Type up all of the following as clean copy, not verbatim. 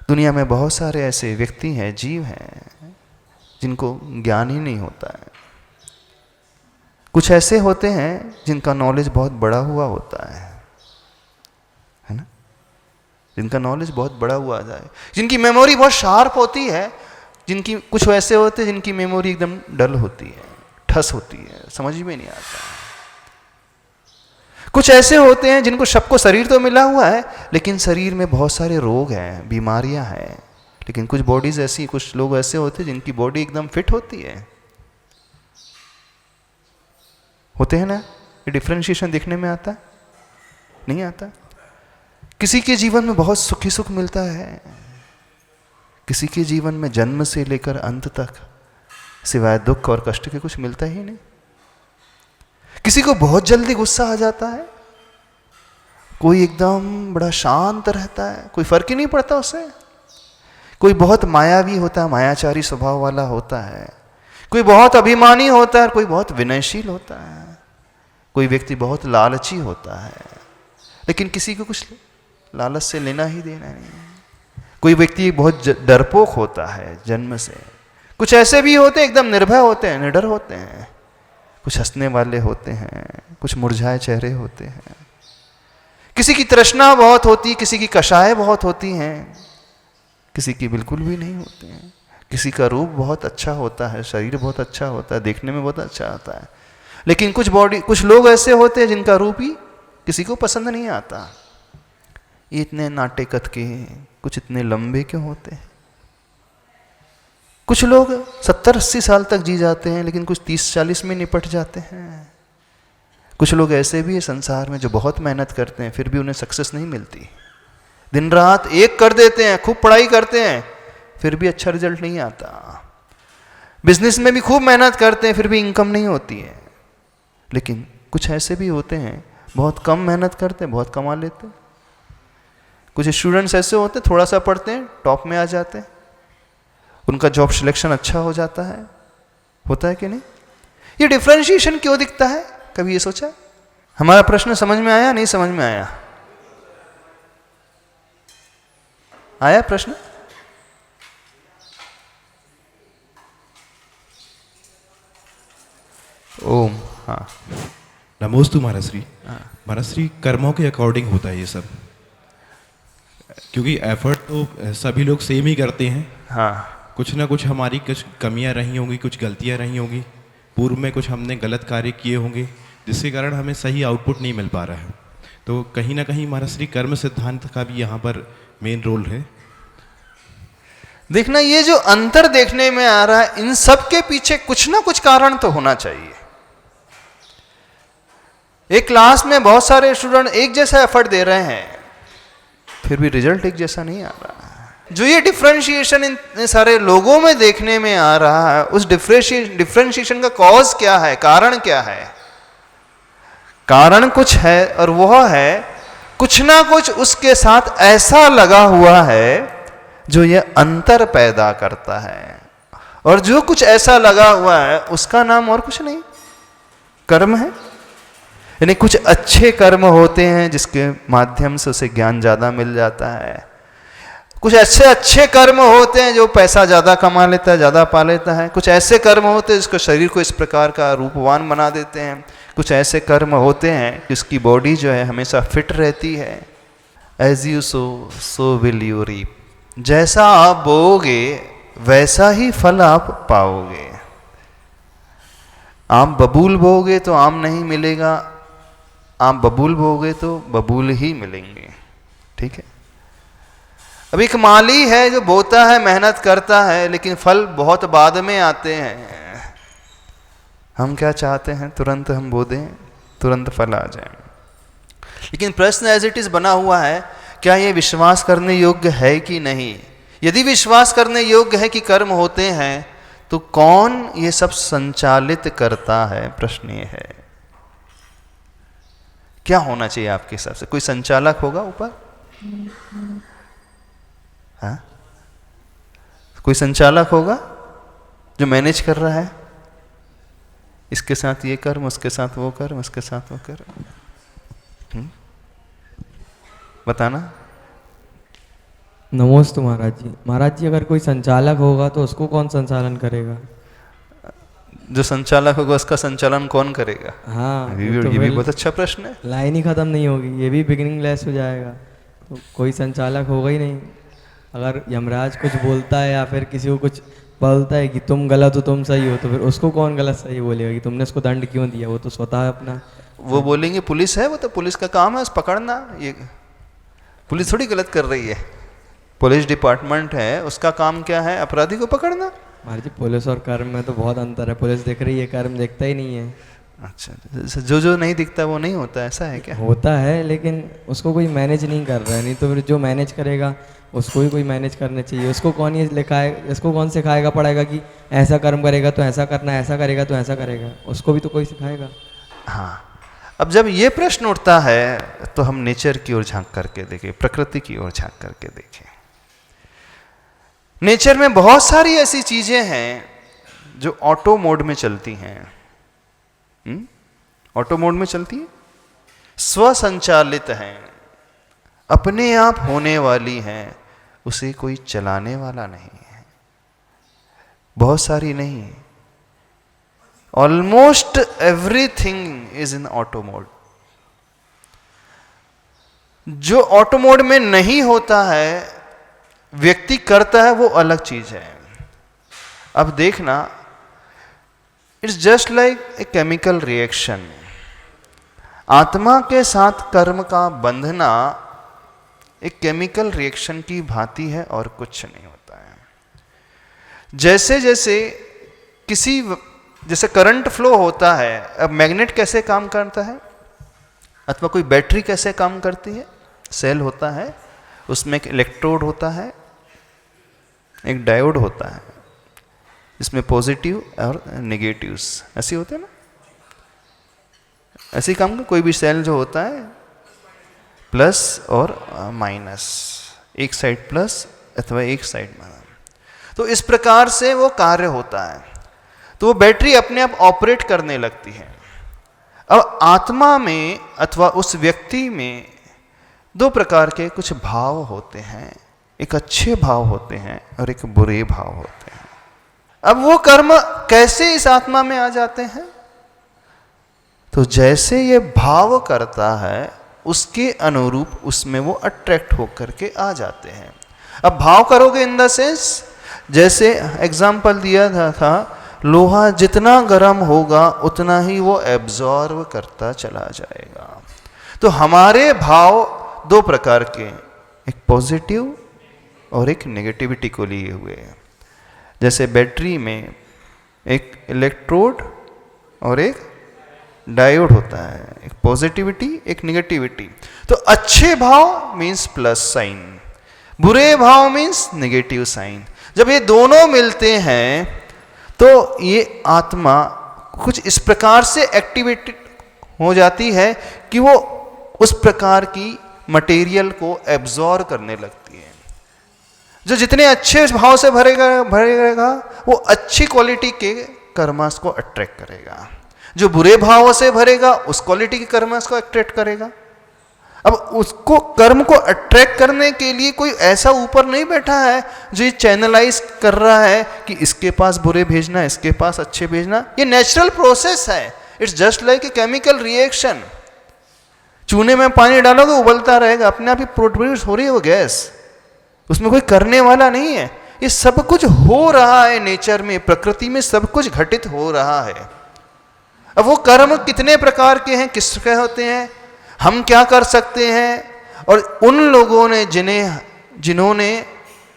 दुनिया में बहुत सारे ऐसे व्यक्ति हैं, जीव हैं, जिनको ज्ञान ही नहीं होता है। कुछ ऐसे होते हैं जिनका नॉलेज बहुत बड़ा हुआ होता है ना, जिनका नॉलेज बहुत बड़ा हुआ जाए, जिनकी मेमोरी बहुत शार्प होती है। जिनकी कुछ ऐसे होते हैं जिनकी मेमोरी एकदम डल होती है, ठस होती है, समझ में नहीं आता। कुछ ऐसे होते हैं जिनको सबको शरीर तो मिला हुआ है, लेकिन शरीर में बहुत सारे रोग हैं, बीमारियां हैं। लेकिन कुछ बॉडीज ऐसी, कुछ लोग ऐसे होते हैं जिनकी बॉडी एकदम फिट होती है। होते हैं ना, ये डिफरेंशिएशन देखने में आता है? नहीं आता। किसी के जीवन में बहुत सुखी सुख मिलता है, किसी के जीवन में जन्म से लेकर अंत तक सिवाय दुख और कष्ट के कुछ मिलता ही नहीं। किसी को बहुत जल्दी गुस्सा आ जाता है, कोई एकदम बड़ा शांत रहता है, कोई फर्क ही नहीं पड़ता उससे। कोई बहुत मायावी होता है, मायाचारी स्वभाव वाला होता है, कोई बहुत अभिमानी होता है, कोई बहुत विनयशील होता है, कोई व्यक्ति बहुत लालची होता है, लेकिन किसी को कुछ लालच से लेना ही देना नहीं। कोई व्यक्ति बहुत डरपोक होता है जन्म से। कुछ ऐसे भी होते हैं एकदम निर्भय होते हैं, निडर होते हैं। कुछ हंसने वाले होते हैं, कुछ मुरझाए चेहरे होते हैं। किसी की तृष्णा बहुत होती, किसी की कषाय बहुत होती हैं, किसी की बिल्कुल भी नहीं होते हैं। किसी का रूप बहुत अच्छा होता है, शरीर बहुत अच्छा होता है, देखने में बहुत अच्छा आता है, लेकिन कुछ लोग ऐसे होते हैं जिनका रूप ही किसी को पसंद नहीं आता। ये इतने नाटे कद के, कुछ इतने लंबे क्यों होते हैं? कुछ लोग 70-80 साल तक जी जाते हैं, लेकिन कुछ 30-40 में निपट जाते हैं। कुछ लोग ऐसे भी है संसार में जो बहुत मेहनत करते हैं, फिर भी उन्हें सक्सेस नहीं मिलती। दिन रात एक कर देते हैं, खूब पढ़ाई करते हैं, फिर भी अच्छा रिजल्ट नहीं आता। बिजनेस में भी खूब मेहनत करते हैं, फिर भी इनकम नहीं होती है। लेकिन कुछ ऐसे भी होते हैं बहुत कम मेहनत करते हैं, बहुत कमा लेते हैं। कुछ स्टूडेंट्स ऐसे होते हैं थोड़ा सा पढ़ते हैं, टॉप में आ जाते हैं, उनका जॉब सिलेक्शन अच्छा हो जाता है। होता है कि नहीं? ये डिफरेंशिएशन क्यों दिखता है? कभी ये सोचा? हमारा प्रश्न समझ में आया? नहीं समझ में आया? आया प्रश्न? ओम। हाँ, नमोस्तु महाराज श्री। महाराज श्री, कर्मों के अकॉर्डिंग होता है ये सब, क्योंकि एफर्ट तो सभी लोग सेम ही करते हैं। हाँ, कुछ ना कुछ हमारी कुछ कमियां रही होंगी, कुछ गलतियां रही होंगी, पूर्व में कुछ हमने गलत कार्य किए होंगे, जिसके कारण हमें सही आउटपुट नहीं मिल पा रहा है। तो कहीं ना कहीं महाराज श्री कर्म सिद्धांत का भी यहाँ पर मेन रोल है। देखना, ये जो अंतर देखने में आ रहा है, इन सब के पीछे कुछ ना कुछ कारण तो होना चाहिए। एक क्लास में बहुत सारे स्टूडेंट एक जैसा एफर्ट दे रहे हैं, फिर भी रिजल्ट एक जैसा नहीं आ रहा है। जो ये डिफरेंशिएशन इन सारे लोगों में देखने में आ रहा है, उस डिफरेंशिएशन का कॉज क्या है, कारण क्या है? कारण कुछ है, और वह है कुछ ना कुछ उसके साथ ऐसा लगा हुआ है जो ये अंतर पैदा करता है। और जो कुछ ऐसा लगा हुआ है उसका नाम और कुछ नहीं, कर्म है। यानी कुछ अच्छे कर्म होते हैं जिसके माध्यम से उसे ज्ञान ज्यादा मिल जाता है। कुछ अच्छे कर्म होते हैं जो पैसा ज्यादा कमा लेता है, ज्यादा पा लेता है। कुछ ऐसे कर्म होते हैं जिसको शरीर को इस प्रकार का रूपवान बना देते हैं। कुछ ऐसे कर्म होते हैं जिसकी बॉडी जो है हमेशा फिट रहती है। As you sow will you reap. जैसा आप बोओगे वैसा ही फल आप पाओगे। आप बबूल बोओगे तो आम नहीं मिलेगा, आप बबूल बोओगे तो बबूल ही मिलेंगे। ठीक है? अब एक माली है जो बोता है, मेहनत करता है, लेकिन फल बहुत बाद में आते हैं। हम क्या चाहते हैं? तुरंत हम बो दें, तुरंत फल आ जाए। लेकिन प्रश्न एज इट इज बना हुआ है, क्या ये विश्वास करने योग्य है कि नहीं? यदि विश्वास करने योग्य है कि कर्म होते हैं, तो कौन ये सब संचालित करता है? प्रश्न ये है, क्या होना चाहिए आपके हिसाब से? कोई संचालक होगा ऊपर? हाँ, कोई संचालक होगा जो मैनेज कर रहा है, इसके साथ ये कर्म, उसके साथ वो कर्म, उसके साथ वो कर्म। बताना। नमोस्तु महाराज जी। महाराज जी, अगर कोई संचालक होगा तो उसको कौन संचालन करेगा? जो संचालक होगा उसका संचालन कौन करेगा? हाँ, ये तो भी फिर बहुत अच्छा प्रश्न है। लाइन ही ख़त्म नहीं होगी, ये भी बिगिनिंग लेस हो जाएगा, तो कोई संचालक होगा ही नहीं। अगर यमराज कुछ बोलता है या फिर किसी को कुछ बोलता है कि तुम गलत हो तुम सही हो, तो फिर उसको कौन गलत सही बोलेगा कि तुमने उसको दंड क्यों दिया? वो तो स्वतः अपना वो बोलेंगे पुलिस है, वो तो पुलिस का काम है उस पकड़ना। ये पुलिस थोड़ी गलत कर रही है, पुलिस डिपार्टमेंट है, उसका काम क्या है? अपराधी को पकड़ना। महाराज जी, पुलिस और कर्म में तो बहुत अंतर है। पुलिस देख रही है, कर्म देखता ही नहीं है। अच्छा, जो जो नहीं दिखता वो नहीं होता, ऐसा है क्या? होता है, लेकिन उसको कोई मैनेज नहीं कर रहा है। नहीं तो फिर जो मैनेज करेगा उसको ही कोई मैनेज करना चाहिए। उसको कौन ये लिखाए, इसको कौन सिखाएगा पड़ेगा कि ऐसा कर्म करेगा तो ऐसा करना, ऐसा करेगा तो ऐसा करेगा? उसको भी तो कोई सिखाएगा। हाँ, अब जब ये प्रश्न उठता है तो हम नेचर की ओर झांक करके देखें, प्रकृति की ओर झांक करके देखें। नेचर में बहुत सारी ऐसी चीजें हैं जो ऑटो मोड में चलती हैं। ऑटो मोड में चलती है, स्वसंचालित हैं, अपने आप होने वाली हैं, उसे कोई चलाने वाला नहीं है। बहुत सारी नहीं, almost everything is in auto mode. जो ऑटो मोड में नहीं होता है, व्यक्ति करता है, वो अलग चीज है। अब देखना, it's just like a chemical reaction. आत्मा के साथ कर्म का बंधना एक केमिकल रिएक्शन की भांति है और कुछ नहीं होता है। जैसे जैसे जैसे करंट फ्लो होता है, अब मैग्नेट कैसे काम करता है, अथवा कोई बैटरी कैसे काम करती है? सेल होता है, उसमें एक इलेक्ट्रोड होता है, एक डायोड होता है, इसमें पॉजिटिव और नेगेटिव्स ऐसे होते हैं ना। ऐसे ही काम का कोई भी सेल जो होता है, प्लस और माइनस, एक साइड प्लस अथवा एक साइड माइनस, तो इस प्रकार से वो कार्य होता है। तो वो बैटरी अपने आप ऑपरेट करने लगती है। अब आत्मा में अथवा उस व्यक्ति में दो प्रकार के कुछ भाव होते हैं, एक अच्छे भाव होते हैं और एक बुरे भाव होते हैं। अब वो कर्म कैसे इस आत्मा में आ जाते हैं? तो जैसे ये भाव करता है उसके अनुरूप उसमें वो अट्रैक्ट होकर के आ जाते हैं। अब भाव करोगे इन द सेंस, जैसे एग्जाम्पल दिया था, लोहा जितना गर्म होगा उतना ही वो एब्जॉर्व करता चला जाएगा। तो हमारे भाव दो प्रकार के, एक पॉजिटिव और एक नेगेटिविटी को लिए हुए हैं। जैसे बैटरी में एक इलेक्ट्रोड और एक डायोड होता है, एक पॉजिटिविटी एक नेगेटिविटी। तो अच्छे भाव मीन्स प्लस साइन, बुरे भाव मीन्स नेगेटिव साइन। जब ये दोनों मिलते हैं तो ये आत्मा कुछ इस प्रकार से एक्टिवेटेड हो जाती है कि वो उस प्रकार की मटेरियल को एब्जॉर्ब करने लगती है। जो जितने अच्छे भाव से भरेगा वो अच्छी क्वालिटी के कर्मास को अट्रैक्ट करेगा, जो बुरे भावों से भरेगा उस क्वालिटी के कर्मास को अट्रैक्ट करेगा। अब उसको कर्म को अट्रैक्ट करने के लिए कोई ऐसा ऊपर नहीं बैठा है जो ये चैनलाइज कर रहा है कि इसके पास बुरे भेजना, इसके पास अच्छे भेजना। ये नेचुरल प्रोसेस है, it's just like a chemical reaction. चूने में पानी डालोगे उबलता रहेगा, अपने आप ही प्रोड्यूस हो रही है वो गैस, उसमें कोई करने वाला नहीं है। ये सब कुछ हो रहा है नेचर में, प्रकृति में सब कुछ घटित हो रहा है। अब वो कर्म कितने प्रकार के हैं, किसके होते हैं, हम क्या कर सकते हैं, और उन लोगों ने जिन्होंने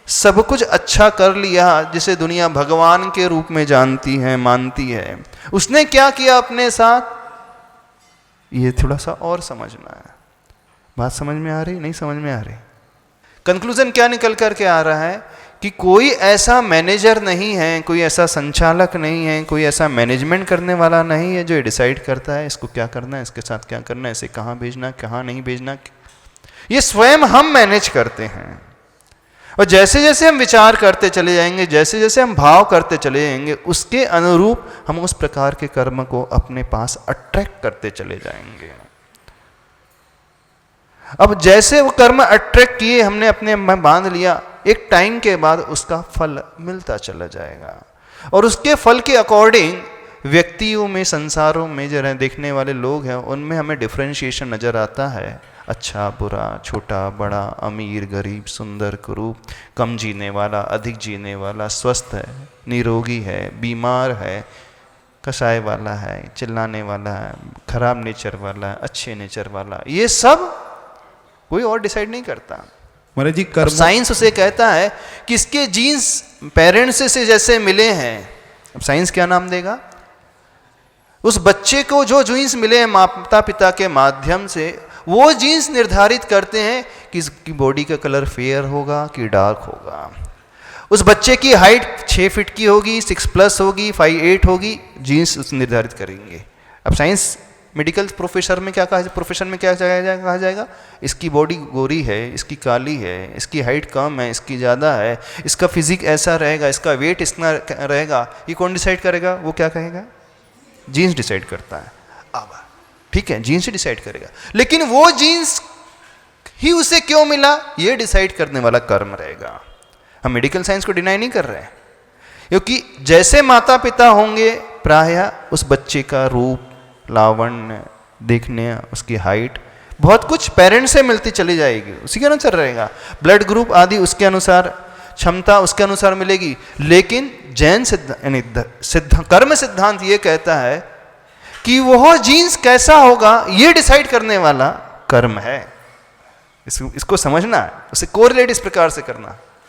सब कुछ अच्छा कर लिया, जिसे दुनिया भगवान के रूप में जानती है, मानती है, उसने क्या किया अपने साथ, ये थोड़ा सा और समझना है। बात समझ में आ रही, नहीं समझ में आ रही? कंक्लूजन क्या निकल करके आ रहा है कि कोई ऐसा मैनेजर नहीं है, कोई ऐसा संचालक नहीं है, कोई ऐसा मैनेजमेंट करने वाला नहीं है जो डिसाइड करता है इसको क्या करना है, इसके साथ क्या करना है, इसे कहाँ भेजना, कहाँ नहीं भेजना। ये स्वयं हम मैनेज करते हैं। और जैसे जैसे हम विचार करते चले जाएंगे, जैसे जैसे हम भाव करते चले जाएंगे, उसके अनुरूप हम उस प्रकार के कर्म को अपने पास अट्रैक्ट करते चले जाएंगे। अब जैसे वो कर्म अट्रैक्ट किए, हमने अपने में बांध लिया, एक टाइम के बाद उसका फल मिलता चला जाएगा। और उसके फल के अकॉर्डिंग व्यक्तियों में, संसारों में जो देखने वाले लोग हैं, उनमें हमें डिफ्रेंशिएशन नज़र आता है। अच्छा बुरा, छोटा बड़ा, अमीर गरीब, सुंदर कुरूप, कम जीने वाला, अधिक जीने वाला, स्वस्थ है, निरोगी है, बीमार है, कसाई वाला है, चिल्लाने वाला है, खराब नेचर वाला है, अच्छे नेचर वाला, ये सब कोई और डिसाइड नहीं करता। महाराज जी, अब कर्म साइंस उसे कहता है कि इसके जीन्स पेरेंट्स से जैसे मिले हैं। अब साइंस क्या नाम देगा? उस बच्चे को जो जीन्स मिले हैं माता पिता के माध्यम से, वो जीन्स निर्धारित करते हैं कि इसकी बॉडी का कलर फेयर होगा कि डार्क होगा। उस बच्चे की हाइट 6 फीट की होगी, 6+ होगी, 5'8" होगी, जीन्स उस निर्धारित करेंगे। अब साइंस मेडिकल प्रोफेशन में क्या कहा जाएगा? इसकी बॉडी गोरी है, इसकी काली है, इसकी हाइट कम है, इसकी ज़्यादा है, इसका फिजिक ऐसा रहेगा, इसका वेट इतना रहेगा। ये कौन डिसाइड करेगा? वो क्या कहेगा? जीन्स डिसाइड करता है। अब ठीक है, जीन्स ही डिसाइड करेगा, लेकिन वो जीन्स ही उसे क्यों मिला, ये डिसाइड करने वाला कर्म रहेगा। हम मेडिकल साइंस को डिनाई नहीं कर रहे हैं, क्योंकि जैसे माता पिता होंगे, प्रायः उस बच्चे का रूप, लावण्य, देखने, उसकी हाइट, बहुत कुछ पेरेंट्स से मिलती चली जाएगी, उसी के अनुसार रहेगा। ब्लड ग्रुप आदि उसके अनुसार, क्षमता उसके अनुसार मिलेगी। लेकिन जैन कर्म सिद्धांत ये कहता है कि वह जीन्स कैसा होगा, ये डिसाइड करने वाला कर्म है। इसको समझना है, उसे कोरिलेट इस प्रकार से करना।